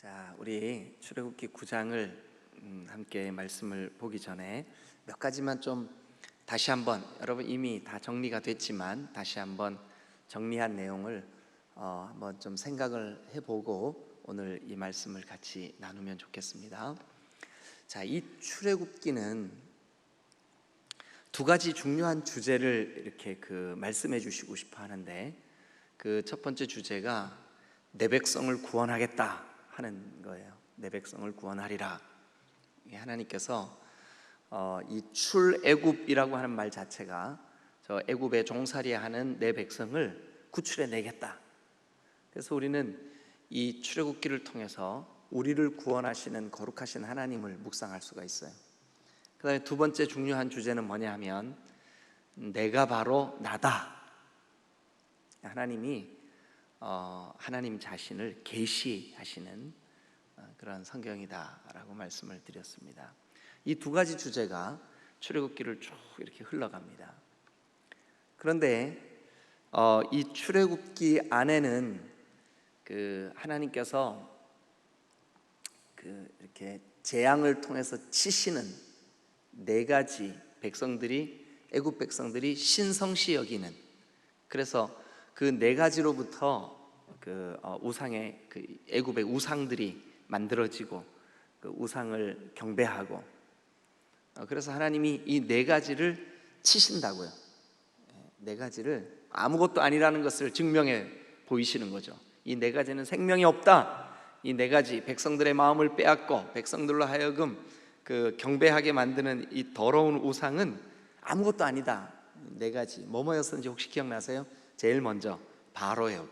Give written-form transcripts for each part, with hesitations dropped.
자, 우리 출애굽기 9장을 함께 말씀을 보기 전에 몇 가지만 좀 다시 한번, 여러분 이미 다 정리가 됐지만 다시 한번 정리한 내용을 한번 좀 생각을 해보고 오늘 이 말씀을 같이 나누면 좋겠습니다. 자, 이 출애굽기는 두 가지 중요한 주제를 이렇게 말씀해 주시고 싶어 하는데, 그 첫 번째 주제가 내 백성을 구원하겠다 하는 거예요. 내 백성을 구원하리라. 하나님께서 이 출애굽이라고 하는 말 자체가 저 애굽에 종살이하는 내 백성을 구출해 내겠다. 그래서 우리는 이 출애굽기를 통해서 우리를 구원하시는 거룩하신 하나님을 묵상할 수가 있어요. 그 다음에 두 번째 중요한 주제는 뭐냐 하면 내가 바로 나다. 하나님이 하나님 자신을 계시하시는 그런 성경이다라고 말씀을 드렸습니다. 이 두 가지 주제가 출애굽기를 쭉 이렇게 흘러갑니다. 그런데 이 출애굽기 안에는 하나님께서 이렇게 재앙을 통해서 치시는 네 가지 백성들이, 애굽 백성들이 신성시 여기는, 그래서 그 네 가지로부터 우상의 애굽의 우상들이 만들어지고 그 우상을 경배하고, 그래서 하나님이 이 네 가지를 치신다고요. 네 가지를 아무것도 아니라는 것을 증명해 보이시는 거죠. 이 네 가지는 생명이 없다. 이 네 가지 백성들의 마음을 빼앗고 백성들로 하여금 경배하게 만드는 이 더러운 우상은 아무것도 아니다. 네 가지 뭐였었는지 혹시 기억나세요? 제일 먼저 바로예요.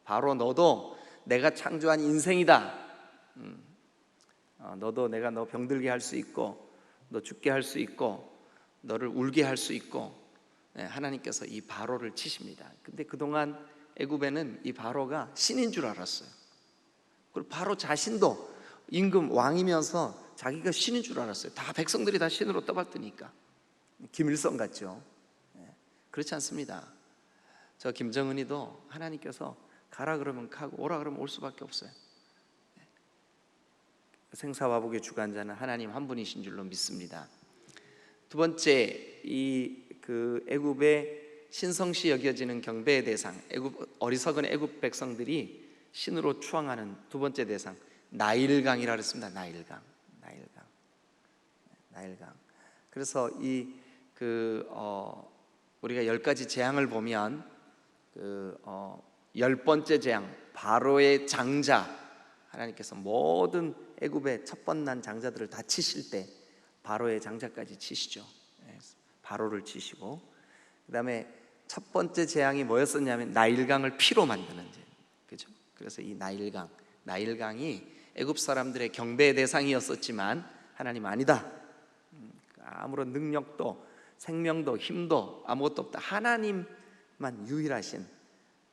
바로 너도 내가 창조한 인생이다. 너도 내가 너 병들게 할 수 있고, 너 죽게 할 수 있고, 너를 울게 할 수 있고, 하나님께서 이 바로를 치십니다. 근데 그동안 애굽에는 이 바로가 신인 줄 알았어요. 그리고 바로 자신도 임금 왕이면서 자기가 신인 줄 알았어요. 다 백성들이 다 신으로 떠받드니까. 김일성 같죠. 그렇지 않습니다. 저 김정은이도 하나님께서 가라 그러면 가고 오라 그러면 올 수밖에 없어요. 생사화복의 주관자는 하나님 한 분이신 줄로 믿습니다. 두 번째, 이 애굽의 신성시 여겨지는 경배의 대상, 어리석은 애굽 백성들이 신으로 추앙하는 두 번째 대상, 나일강이라 그랬습니다. 나일강. 그래서 우리가 10가지 재앙을 보면 열 번째 재앙, 바로의 장자, 하나님께서 모든 애굽의 첩번난 장자들을 다 치실 때 바로의 장자까지 치시죠. 바로를 치시고, 그 다음에 첫 번째 재앙이 뭐였었냐면 나일강을 피로 만드는 죄, 그죠? 그래서 이 나일강이 애굽 사람들의 경배의 대상이었었지만 하나님 아니다. 아무런 능력도 생명도 힘도 아무것도 없다. 하나님만 유일하신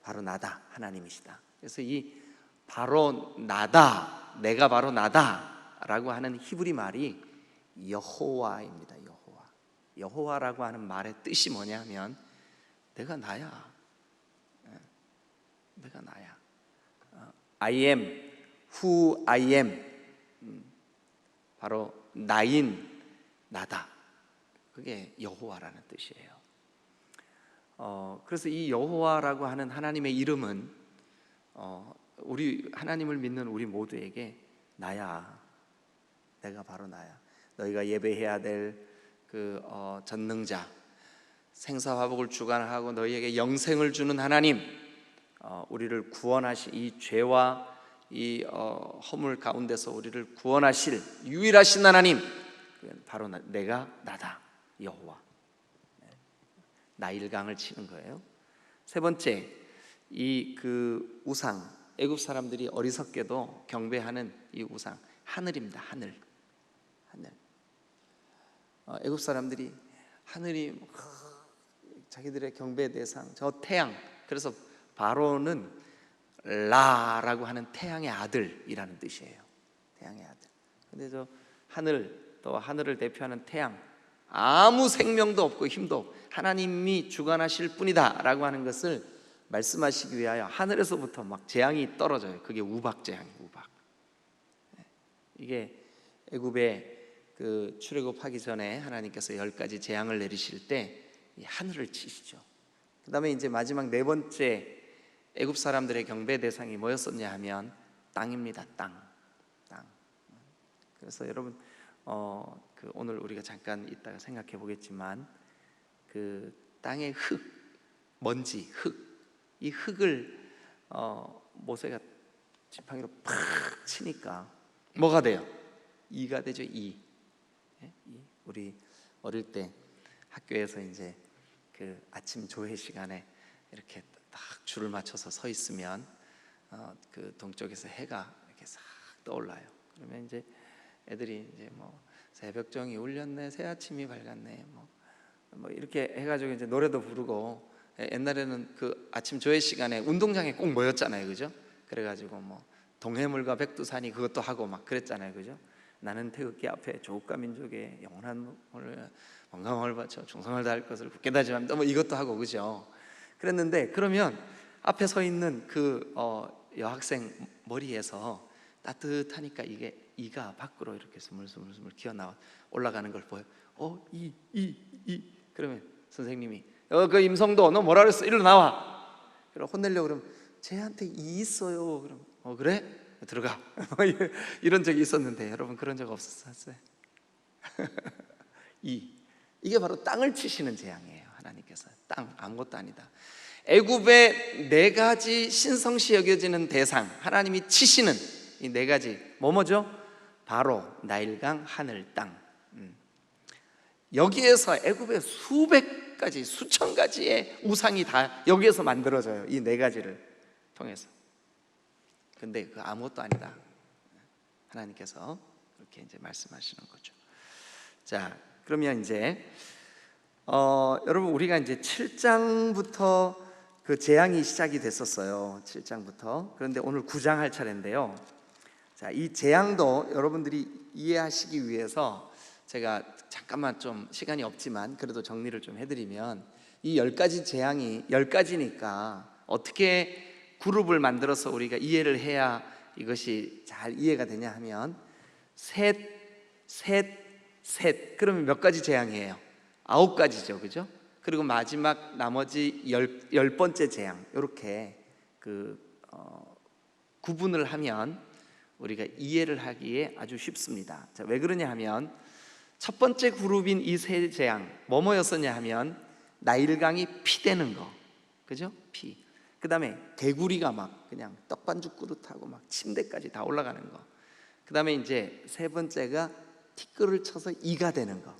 바로 나다, 하나님이시다. 그래서 이 바로 나다, 내가 바로 나다라고 하는 히브리 말이 여호와입니다. 여호와라고 하는 말의 뜻이 뭐냐면 내가 나야. 내가 나야. I am who I am. 바로 나인 나다. 그게 여호와라는 뜻이에요. 그래서 이 여호와라고 하는 하나님의 이름은 우리 하나님을 믿는 우리 모두에게 나야. 내가 바로 나야. 너희가 예배해야 될 전능자, 생사화복을 주관하고 너희에게 영생을 주는 하나님, 우리를 구원하실, 이 죄와 이 허물 가운데서 우리를 구원하실 유일하신 하나님, 바로 내가 나다, 여호와. 나일강을 치는 거예요. 세 번째, 이 우상, 애굽 사람들이 어리석게도 경배하는 이 우상, 하늘입니다. 하늘. 애굽 사람들이 하늘이 자기들의 경배의 대상, 저 태양. 그래서 바로는 라라고 하는 태양의 아들이라는 뜻이에요. 태양의 아들. 근데 저 하늘, 또 하늘을 대표하는 태양, 아무 생명도 없고 힘도 없고 하나님이 주관하실 뿐이다 라고 하는 것을 말씀하시기 위하여 하늘에서부터 막 재앙이 떨어져요. 그게 우박 재앙이에요. 우박. 이게 애굽에 그 출애굽하기 전에 하나님께서 10가지 재앙을 내리실 때 이 하늘을 치시죠. 그 다음에 이제 마지막 네 번째 애굽 사람들의 경배 대상이 뭐였었냐 하면 땅입니다. 땅. 그래서 여러분 오늘 우리가 잠깐 이따가 생각해 보겠지만 그 땅의 흙, 먼지, 이 흙을 모세가 지팡이로 팍 치니까 뭐가 돼요? 이가 되죠. 이. 우리 어릴 때 학교에서 이제 그 아침 조회 시간에 이렇게 딱 줄을 맞춰서 서 있으면 그 동쪽에서 해가 이렇게 싹 떠올라요. 그러면 이제 애들이 이제 뭐 새벽종이 울렸네, 새 아침이 밝았네, 뭐 이렇게 해가지고 이제 노래도 부르고, 옛날에는 그 아침 조회 시간에 운동장에 꼭 모였잖아요, 그죠? 그래가지고 뭐 동해물과 백두산이 그것도 하고 막 그랬잖아요, 그죠? 나는 태극기 앞에 조국과 민족의 영원한 건강을 바쳐 충성을 다할 것을 굳게 다짐합니다. 뭐 이것도 하고, 그죠? 그랬는데 그러면 앞에 서 있는 그 여학생 머리에서 따뜻하니까 이게 이가 밖으로 이렇게 스물스물 기어 나와 올라가는 걸 보여. 그러면 선생님이 그 임성도 너 뭐라 그랬어? 일로 나와. 그럼 혼내려고 그러면 쟤한테 이 있어요. 그럼 그래? 들어가. 이런 적이 있었는데 여러분 그런 적 없었어요? 이게 바로 땅을 치시는 재앙이에요. 하나님께서 땅 아무것도 아니다. 애굽의 네 가지 신성시 여겨지는 대상, 하나님이 치시는 이 네 가지 뭐죠? 바로 나일강, 하늘, 땅. 여기에서 애굽의 수백 가지, 수천 가지의 우상이 다 여기에서 만들어져요. 이 네 가지를 통해서. 근데 그 아무것도 아니다. 하나님께서 그렇게 이제 말씀하시는 거죠. 자, 그러면 이제 여러분 우리가 이제 7장부터 그 재앙이 시작이 됐었어요. 7장부터. 그런데 오늘 9장 할 차례인데요. 자, 이 재앙도 여러분들이 이해하시기 위해서 제가 잠깐만 좀 시간이 없지만 그래도 정리를 좀 해드리면, 이 10가지 재앙이 10가지니까 어떻게 그룹을 만들어서 우리가 이해를 해야 이것이 잘 이해가 되냐 하면 셋, 그러면 몇 가지 재앙이에요? 9가지죠, 그죠? 그리고 마지막 나머지 10번째 재앙, 이렇게 구분을 하면 우리가 이해를 하기에 아주 쉽습니다. 자, 왜 그러냐 하면 첫 번째 그룹인 이 세 재앙 뭐였었냐 하면 나일강이 피대는 거, 그죠? 피. 그 다음에 개구리가 막 그냥 떡반죽 그릇하고 막 침대까지 다 올라가는 거. 그 다음에 이제 세 번째가 티끌을 쳐서 이가 되는 거.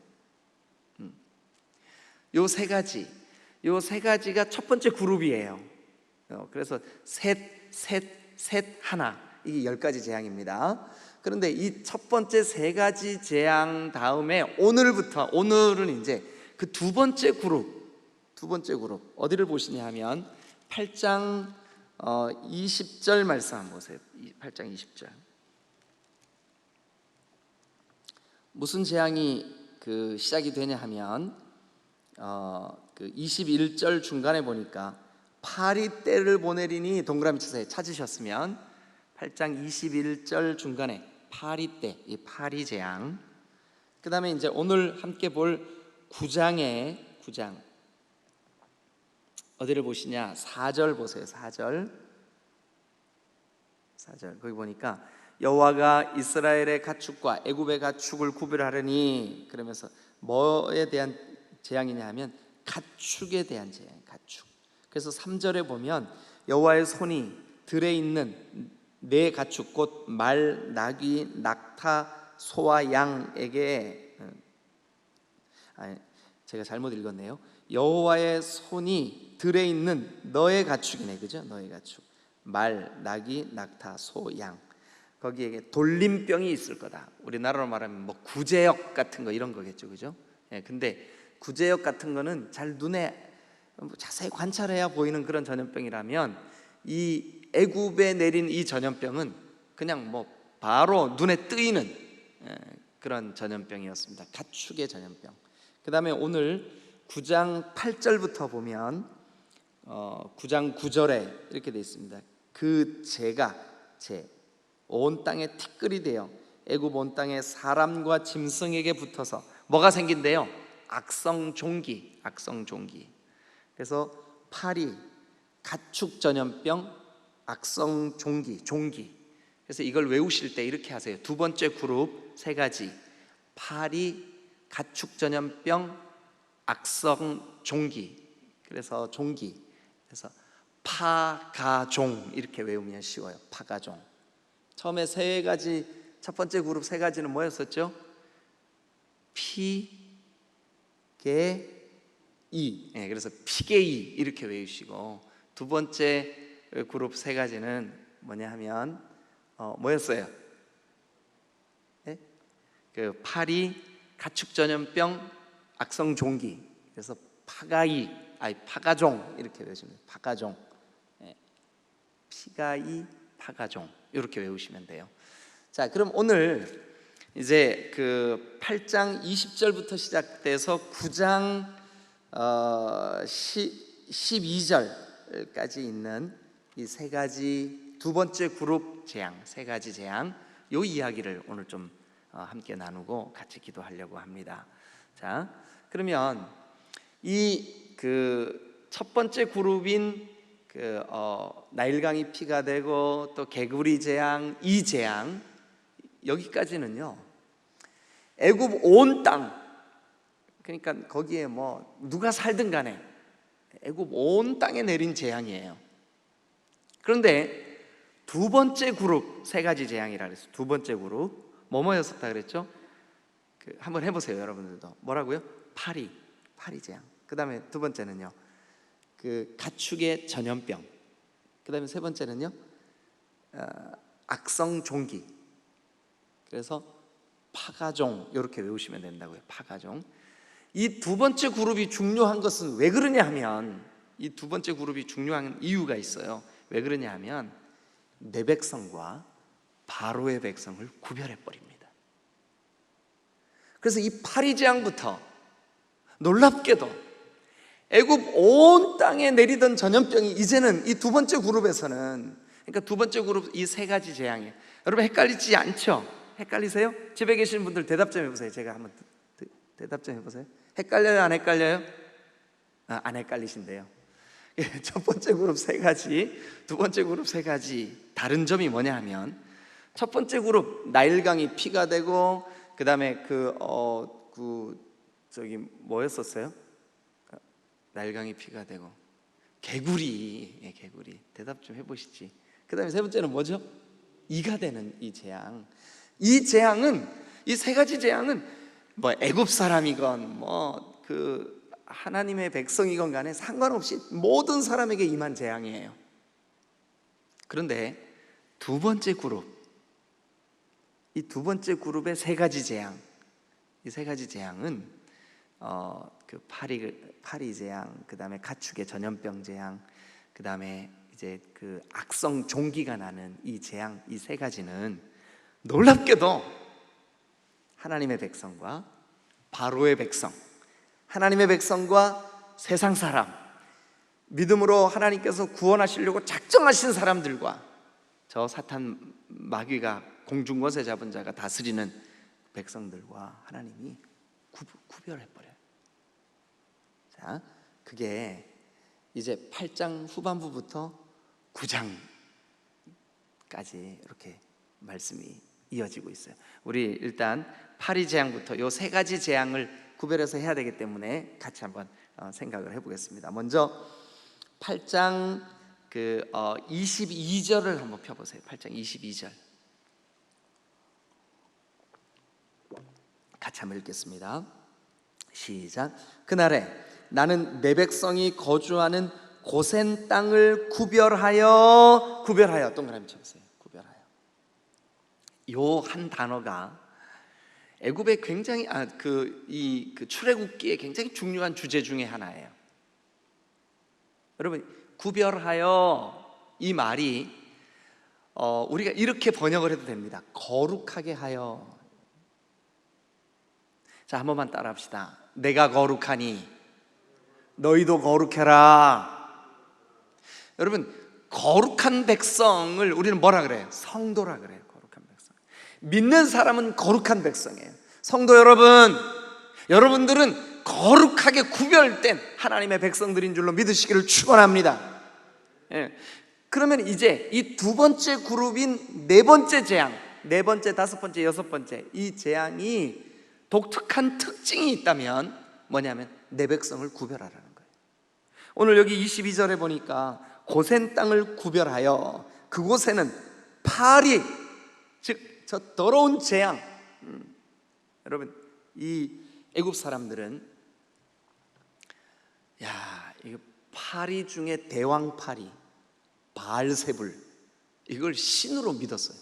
요 세 가지가 첫 번째 그룹이에요. 그래서 셋, 하나, 이게 10가지 재앙입니다. 그런데 이 첫 번째 세 가지 재앙 다음에 오늘은 이제 그 두 번째 그룹 어디를 보시냐 하면 8장 20절 말씀 한번 보세요. 8장 20절. 무슨 재앙이 시작이 되냐 하면 그 21절 중간에 보니까 파리떼를 보내리니, 동그라미 치세요. 찾으셨으면 8장 21절 중간에 파리떼, 이 파리 재앙. 그 다음에 이제 오늘 함께 볼 9장 어디를 보시냐? 4절 보세요. 4절 거기 보니까 여호와가 이스라엘의 가축과 애굽의 가축을 구별하려니, 그러면서 뭐에 대한 재앙이냐 하면 가축에 대한 재앙. 가축. 그래서 3절에 보면 여호와의 손이 들에 있는 네 가축 곧 말, 나귀, 낙타, 소와 양에게, 제가 잘못 읽었네요. 여호와의 손이 들에 있는 너의 가축이네, 그죠? 너의 가축. 말, 나귀, 낙타, 소, 양. 거기에 돌림병이 있을 거다. 우리나라로 말하면 뭐 구제역 같은 거 이런 거겠죠, 그죠? 근데 구제역 같은 거는 잘 눈에 자세히 관찰해야 보이는 그런 전염병이라면, 이 애굽에 내린 이 전염병은 그냥 뭐 바로 눈에 뜨이는 그런 전염병이었습니다. 가축의 전염병. 그 다음에 오늘 9장 8절부터 보면 9장 9절에 이렇게 되어 있습니다. 그 재가 온 땅에 티끌이 되어 애굽 온 땅에 사람과 짐승에게 붙어서 뭐가 생긴대요? 악성종기. 그래서 파리, 가축 전염병, 악성종기, 종기. 그래서 이걸 외우실 때 이렇게 하세요. 두 번째 그룹 세 가지: 파리, 가축 전염병, 악성종기. 그래서 종기. 그래서 파가종 이렇게 외우면 쉬워요. 파가종. 처음에 세 가지, 첫 번째 그룹 세 가지는 뭐였었죠? 피, 개, 이. 그래서 피개이 이렇게 외우시고, 두 번째 그룹 세 가지는 뭐냐 하면 뭐였어요? 그 파리, 가축 전염병, 악성종기. 그래서 파가종 이렇게 외우시면 돼요. 파가종. 피가이, 파가종 이렇게 외우시면 돼요. 자, 그럼 오늘 이제 그 8장 20절부터 시작돼서 9장 12절까지 있는 이 세 가지, 두 번째 그룹 재앙, 세 가지 재앙, 요 이야기를 오늘 좀 함께 나누고 같이 기도하려고 합니다. 자, 그러면 이 그 첫 번째 그룹인 그 나일강이 피가 되고 또 개구리 재앙, 이 재앙, 여기까지는요 애굽 온 땅, 그러니까 거기에 뭐 누가 살든 간에 애굽 온 땅에 내린 재앙이에요. 그런데 두 번째 그룹 세 가지 재앙이라 그랬어요. 두 번째 그룹 뭐였었다 그랬죠? 한번 해보세요, 여러분들도. 뭐라고요? 파리 재앙. 그 다음에 두 번째는요 그 가축의 전염병. 그 다음에 세 번째는요 악성종기. 그래서 파가종 이렇게 외우시면 된다고요. 파가종. 이 두 번째 그룹이 중요한 것은 왜 그러냐 하면, 이 두 번째 그룹이 중요한 이유가 있어요. 왜 그러냐 하면 내 백성과 바로의 백성을 구별해 버립니다. 그래서 이 파리 재앙부터 놀랍게도 애굽 온 땅에 내리던 전염병이 이제는 이 두 번째 그룹에서는, 그러니까 두 번째 그룹 이 세 가지 재앙이에요. 여러분 헷갈리지 않죠? 헷갈리세요? 집에 계시는 분들 대답 좀 해보세요. 제가 한번 대답 좀 해보세요. 헷갈려요? 안 헷갈려요? 안 헷갈리신대요. 첫 번째 그룹 세 가지, 두 번째 그룹 세 가지 다른 점이 뭐냐 하면, 첫 번째 그룹 나일강이 피가 되고, 그 다음에 뭐였었어요? 나일강이 피가 되고 개구리. 대답 좀 해보시지. 그 다음에 세 번째는 뭐죠? 이가 되는 이 재앙. 이 재앙은, 이 세 가지 재앙은 뭐 애굽 사람이건 뭐 그 하나님의 백성이건 간에 상관없이 모든 사람에게 임한 재앙이에요. 그런데 두 번째 그룹, 이 두 번째 그룹의 세 가지 재앙, 이 세 가지 재앙은 그 파리 재앙, 그 다음에 가축의 전염병 재앙, 그 다음에 이제 그 악성 종기가 나는 이 재앙, 이 세 가지는 놀랍게도 하나님의 백성과 바로의 백성, 하나님의 백성과 세상 사람, 믿음으로 하나님께서 구원하시려고 작정하신 사람들과 저 사탄 마귀가 공중권세 잡은 자가 다스리는 백성들과 하나님이 구별해버려요. 자, 그게 이제 8장 후반부부터 9장까지 이렇게 말씀이 이어지고 있어요. 우리 일단 파리 재앙부터 이 세 가지 재앙을 구별해서 해야 되기 때문에 같이 한번 생각을 해보겠습니다. 먼저 8장 22절을 한번 펴보세요. 8장 22절 같이 한번 읽겠습니다. 시작. 그날에 나는 내 백성이 거주하는 고센 땅을 구별하여 동그라미 쳐보세요. 구별하여. 요 한 단어가 애굽의 굉장히 그 출애굽기에 굉장히 중요한 주제 중에 하나예요. 여러분, 구별하여 이 말이 우리가 이렇게 번역을 해도 됩니다. 거룩하게 하여. 자, 한 번만 따라합시다. 내가 거룩하니 너희도 거룩해라. 여러분, 거룩한 백성을 우리는 뭐라 그래요? 성도라 그래요. 거룩한 백성. 믿는 사람은 거룩한 백성이에요. 성도 여러분, 여러분들은 거룩하게 구별된 하나님의 백성들인 줄로 믿으시기를 축원합니다. 예. 그러면 이제 이 두 번째 그룹인 네 번째 재앙, 네 번째, 다섯 번째, 여섯 번째, 이 재앙이 독특한 특징이 있다면 뭐냐면 내 백성을 구별하라는 거예요. 오늘 여기 22절에 보니까 고센 땅을 구별하여 그곳에는 파리, 즉 저 더러운 재앙. 여러분, 이 애굽 사람들은 이거 파리 중에 대왕 파리, 바알세불, 이걸 신으로 믿었어요.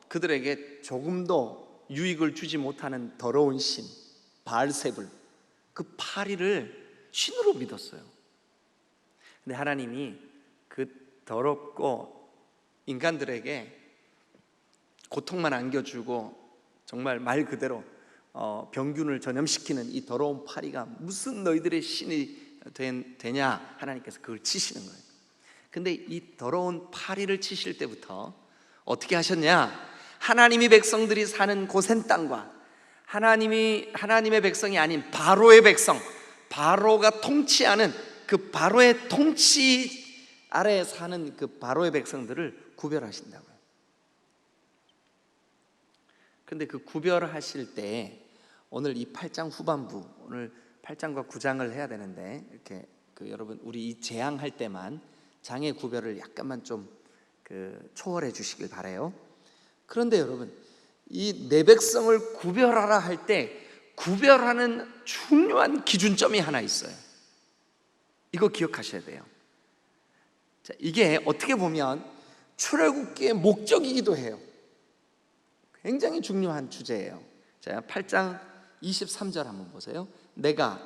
그들에게 조금도 유익을 주지 못하는 더러운 신 바알세불, 그 파리를 신으로 믿었어요. 근데 하나님이 그 더럽고 인간들에게 고통만 안겨주고 정말 말 그대로 병균을 전염시키는 이 더러운 파리가 무슨 너희들의 신이 되냐, 하나님께서 그걸 치시는 거예요. 근데 이 더러운 파리를 치실 때부터 어떻게 하셨냐? 하나님이 백성들이 사는 고센 땅과 하나님의 백성이 아닌 바로의 백성, 바로가 통치하는 그 바로의 통치 아래에 사는 그 바로의 백성들을 구별하신다고요. 근데 그 구별하실 때 오늘 이 8장 후반부, 오늘 8장과 9장을 해야 되는데 이렇게 여러분, 우리 이 재앙할 때만 장의 구별을 약간만 좀 초월해 주시길 바라요. 그런데 여러분, 이 내 백성을 구별하라 할 때 구별하는 중요한 기준점이 하나 있어요. 이거 기억하셔야 돼요. 자, 이게 어떻게 보면 출애굽기의 목적이기도 해요. 굉장히 중요한 주제예요. 자, 8장 23절 한번 보세요. 내가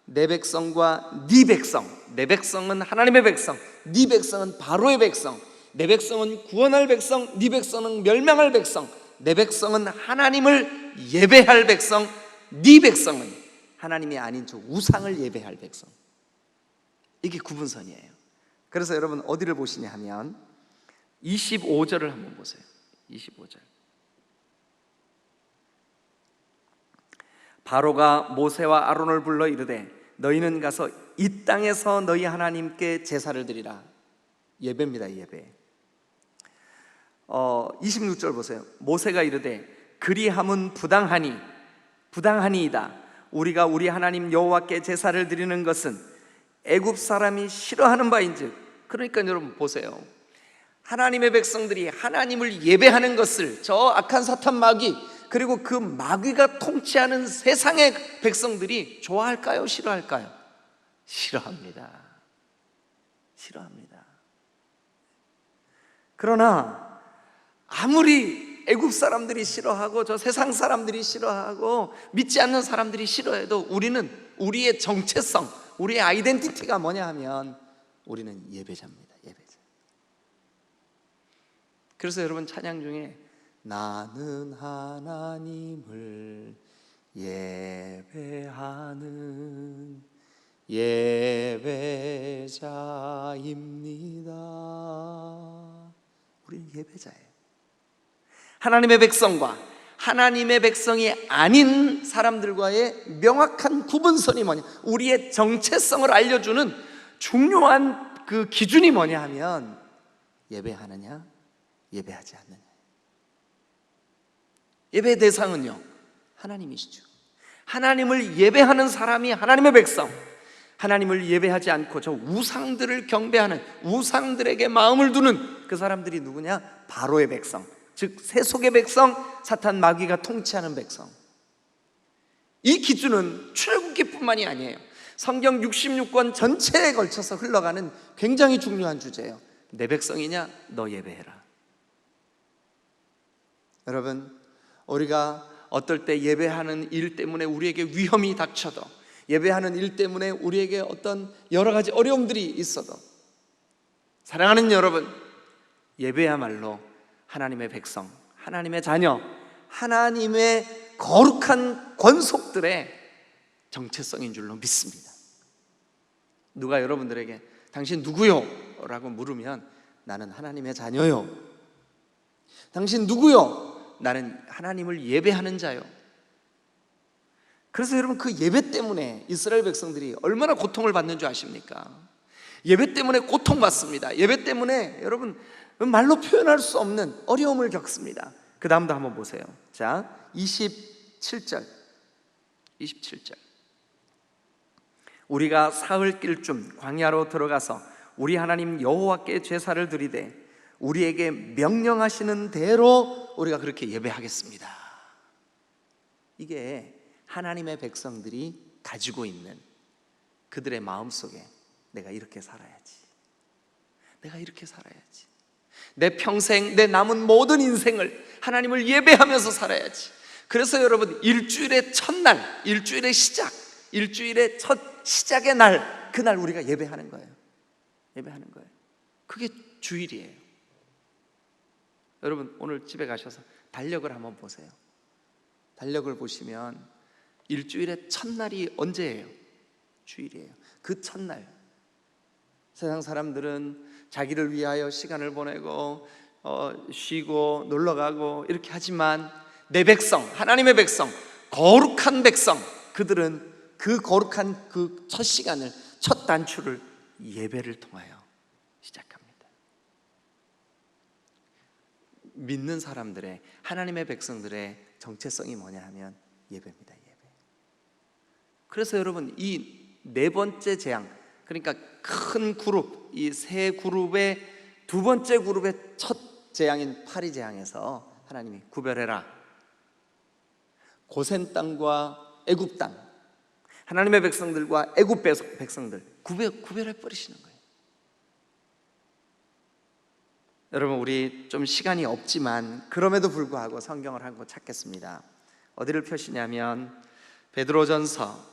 내 백성과 네 백성, 내 백성은 하나님의 백성, 네 백성은 바로의 백성, 내 백성은 구원할 백성, 네 백성은 멸망할 백성, 내 백성은 하나님을 예배할 백성, 네 백성은 하나님이 아닌 저 우상을 예배할 백성. 이게 구분선이에요. 그래서 여러분 어디를 보시냐 하면 25절을 한번 보세요. 25절. 바로가 모세와 아론을 불러 이르되 너희는 가서 이 땅에서 너희 하나님께 제사를 드리라. 예배입니다. 예배. 26절 보세요. 모세가 이르되 그리함은 부당하니이다. 우리가 우리 하나님 여호와께 제사를 드리는 것은 애굽 사람이 싫어하는 바인즉. 그러니까 여러분 보세요. 하나님의 백성들이 하나님을 예배하는 것을 저 악한 사탄 마귀, 그리고 그 마귀가 통치하는 세상의 백성들이 좋아할까요? 싫어할까요? 싫어합니다. 싫어합니다. 그러나 아무리 애굽 사람들이 싫어하고 저 세상 사람들이 싫어하고 믿지 않는 사람들이 싫어해도 우리는 우리의 정체성, 우리의 아이덴티티가 뭐냐 하면 우리는 예배자입니다. 예배자. 그래서 여러분 찬양 중에 나는 하나님을 예배하는 예배자입니다. 우리는 예배자예요. 하나님의 백성과 하나님의 백성이 아닌 사람들과의 명확한 구분선이 뭐냐, 우리의 정체성을 알려주는 중요한 그 기준이 뭐냐 하면 예배하느냐 예배하지 않느냐. 예배 대상은요 하나님이시죠. 하나님을 예배하는 사람이 하나님의 백성, 하나님을 예배하지 않고 저 우상들을 경배하는, 우상들에게 마음을 두는 그 사람들이 누구냐? 바로의 백성, 즉 세속의 백성, 사탄 마귀가 통치하는 백성. 이 기준은 출애굽기뿐만이 아니에요. 성경 66권 전체에 걸쳐서 흘러가는 굉장히 중요한 주제예요. 내 백성이냐? 너 예배해라. 여러분, 우리가 어떨 때 예배하는 일 때문에 우리에게 위험이 닥쳐도, 예배하는 일 때문에 우리에게 어떤 여러 가지 어려움들이 있어도, 사랑하는 여러분, 예배야말로 하나님의 백성, 하나님의 자녀, 하나님의 거룩한 권속들의 정체성인 줄로 믿습니다. 누가 여러분들에게 당신 누구요? 라고 물으면 나는 하나님의 자녀요. 당신 누구요? 나는 하나님을 예배하는 자요. 그래서 여러분, 그 예배 때문에 이스라엘 백성들이 얼마나 고통을 받는 줄 아십니까? 예배 때문에 고통받습니다. 예배 때문에 여러분 말로 표현할 수 없는 어려움을 겪습니다. 그 다음도 한번 보세요. 자, 27절. 우리가 사흘길쯤 광야로 들어가서 우리 하나님 여호와께 제사를 드리되 우리에게 명령하시는 대로 우리가 그렇게 예배하겠습니다. 이게 하나님의 백성들이 가지고 있는 그들의 마음속에 내가 이렇게 살아야지, 내가 이렇게 살아야지, 내 평생 내 남은 모든 인생을 하나님을 예배하면서 살아야지. 그래서 여러분, 일주일의 첫날, 일주일의 시작, 일주일의 첫 시작의 날, 그날 우리가 예배하는 거예요. 예배하는 거예요. 그게 주일이에요. 여러분, 오늘 집에 가셔서 달력을 한번 보세요. 달력을 보시면 일주일의 첫날이 언제예요? 주일이에요. 그 첫날. 세상 사람들은 자기를 위하여 시간을 보내고 쉬고 놀러가고 이렇게 하지만 내 백성, 하나님의 백성, 거룩한 백성, 그들은 그 거룩한 그 첫 시간을, 첫 단추를 예배를 통하여 시작합니다. 믿는 사람들의, 하나님의 백성들의 정체성이 뭐냐 하면 예배입니다. 예배. 그래서 여러분, 이 네 번째 재앙, 그러니까 큰 그룹, 이 세 그룹의 두 번째 그룹의 첫 재앙인 파리 재앙에서 하나님이 구별해라. 고센 땅과 애굽 땅, 하나님의 백성들과 애굽 백성들 구별해 버리시는 거예요. 여러분, 우리 좀 시간이 없지만 그럼에도 불구하고 성경을 한 곳 찾겠습니다. 어디를 펴시냐면 베드로전서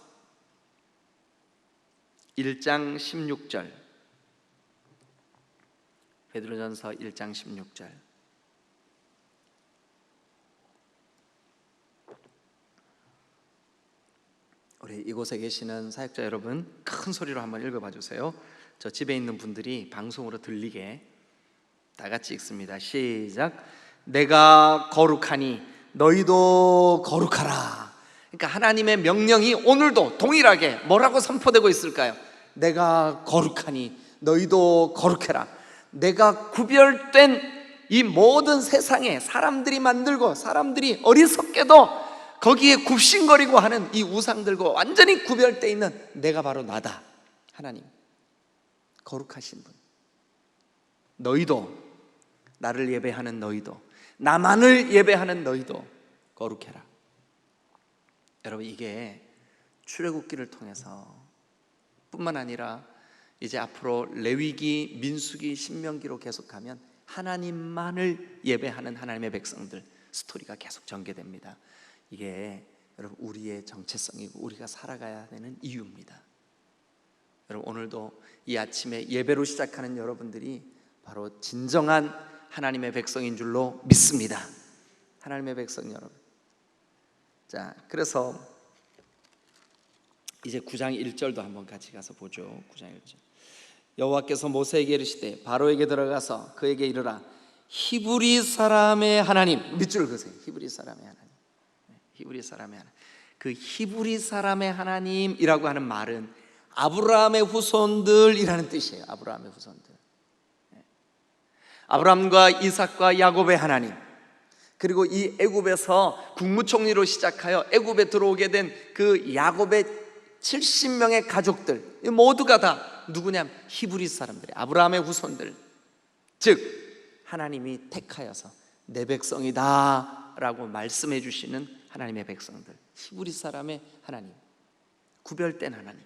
1장 16절. 베드로전서 1장 16절. 우리 이곳에 계시는 사역자 여러분, 큰 소리로 한번 읽어봐 주세요. 저 집에 있는 분들이 방송으로 들리게 다 같이 읽습니다. 시작. 내가 거룩하니 너희도 거룩하라. 그러니까 하나님의 명령이 오늘도 동일하게 뭐라고 선포되고 있을까요? 내가 거룩하니 너희도 거룩해라. 내가 구별된 이 모든 세상에 사람들이 만들고 사람들이 어리석게도 거기에 굽신거리고 하는 이 우상들과 완전히 구별되어 있는 내가 바로 나다. 하나님, 거룩하신 분. 너희도, 나를 예배하는 너희도, 나만을 예배하는 너희도 거룩해라. 여러분, 이게 출애굽기를 통해서 뿐만 아니라 이제 앞으로 레위기, 민수기, 신명기로 계속하면 하나님만을 예배하는 하나님의 백성들 스토리가 계속 전개됩니다. 이게 여러분 우리의 정체성이고 우리가 살아가야 되는 이유입니다. 여러분, 오늘도 이 아침에 예배로 시작하는 여러분들이 바로 진정한 하나님의 백성인 줄로 믿습니다. 하나님의 백성 여러분. 자, 그래서 이제 9장 1절도 한번 같이 가서 보죠. 9장 1절. 여호와께서 모세에게 이르시되 바로에게 들어가서 그에게 이르라. 히브리 사람의 하나님, 밑줄 그으세요. 히브리 사람의 하나님. 히브리 사람의 하나님. 그 히브리 사람의 하나님이라고 하는 말은 아브라함의 후손들이라는 뜻이에요. 아브라함의 후손들. 아브라함과 이삭과 야곱의 하나님, 그리고 이 애굽에서 국무총리로 시작하여 애굽에 들어오게 된 그 야곱의 70명의 가족들, 모두가 다 누구냐면 히브리 사람들이, 아브라함의 후손들. 즉 하나님이 택하여서 내 백성이다 라고 말씀해 주시는 하나님의 백성들, 히브리 사람의 하나님, 구별된 하나님,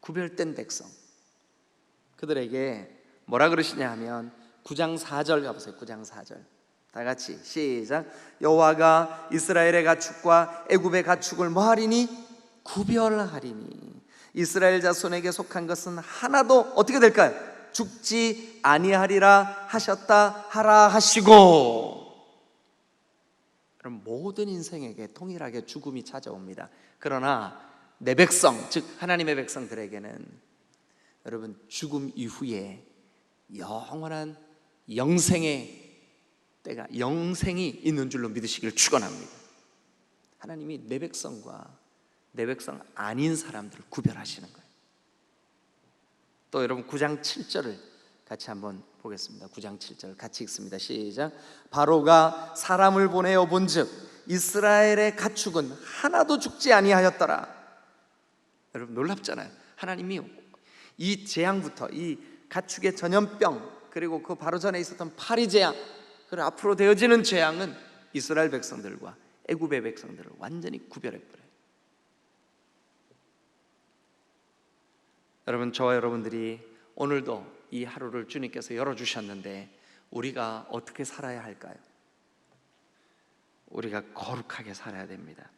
구별된 백성. 그들에게 뭐라 그러시냐 하면 9장 4절 가보세요. 9장 4절 다 같이 시작. 여호와가 이스라엘의 가축과 애굽의 가축을 뭐하리니? 구별하리니 이스라엘 자손에게 속한 것은 하나도 어떻게 될까요? 죽지 아니하리라 하셨다 하라 하시고. 그럼 모든 인생에게 동일하게 죽음이 찾아옵니다. 그러나 내 백성, 즉 하나님의 백성들에게는 여러분 죽음 이후에 영원한 영생의 때가 영생이 있는 줄로 믿으시기를 축원합니다. 하나님이 내 백성과 내 백성 아닌 사람들을 구별하시는 거예요. 또 여러분 9장 7절을 같이 한번 보겠습니다. 9장 7절 같이 읽습니다. 시작. 바로가 사람을 보내어 본즉 이스라엘의 가축은 하나도 죽지 아니하였더라. 여러분 놀랍잖아요. 하나님이 이 재앙부터, 이 가축의 전염병, 그리고 그 바로 전에 있었던 파리 재앙, 그리고 앞으로 되어지는 재앙은 이스라엘 백성들과 애굽의 백성들을 완전히 구별해버려요. 여러분, 저와 여러분들이 오늘도 이 하루를 주님께서 열어주셨는데 우리가 어떻게 살아야 할까요? 우리가 거룩하게 살아야 됩니다.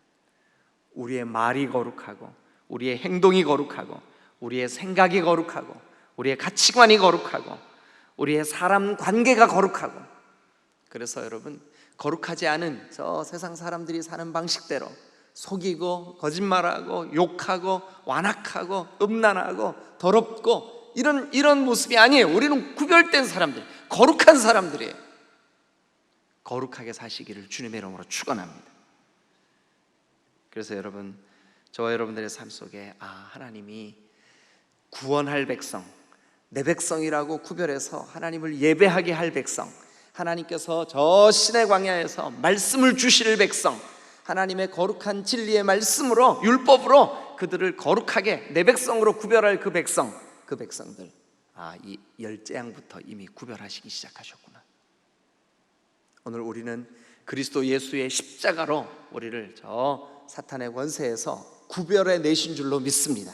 우리의 말이 거룩하고, 우리의 행동이 거룩하고, 우리의 생각이 거룩하고, 우리의 가치관이 거룩하고, 우리의 사람 관계가 거룩하고. 그래서 여러분, 거룩하지 않은 저 세상 사람들이 사는 방식대로 속이고 거짓말하고 욕하고 완악하고 음란하고 더럽고 이런 모습이 아니에요. 우리는 구별된 사람들, 거룩한 사람들이에요. 거룩하게 사시기를 주님의 이름으로 축원합니다. 그래서 여러분, 저와 여러분들의 삶 속에 하나님이 구원할 백성, 내 백성이라고 구별해서 하나님을 예배하게 할 백성, 하나님께서 저 신의 광야에서 말씀을 주실 백성, 하나님의 거룩한 진리의 말씀으로, 율법으로 그들을 거룩하게 내 백성으로 구별할 그 백성, 그 백성들, 이 열재앙부터 이미 구별하시기 시작하셨구나. 오늘 우리는 그리스도 예수의 십자가로 우리를 저 사탄의 권세에서 구별해 내신 줄로 믿습니다.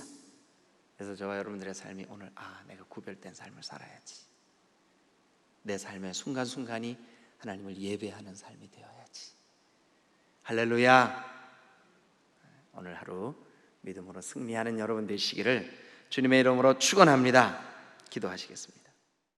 그래서 저와 여러분들의 삶이 오늘 내가 구별된 삶을 살아야지, 내 삶의 순간순간이 하나님을 예배하는 삶이 되어야지. 할렐루야. 오늘 하루 믿음으로 승리하는 여러분 되시기를 주님의 이름으로 축원합니다. 기도하시겠습니다.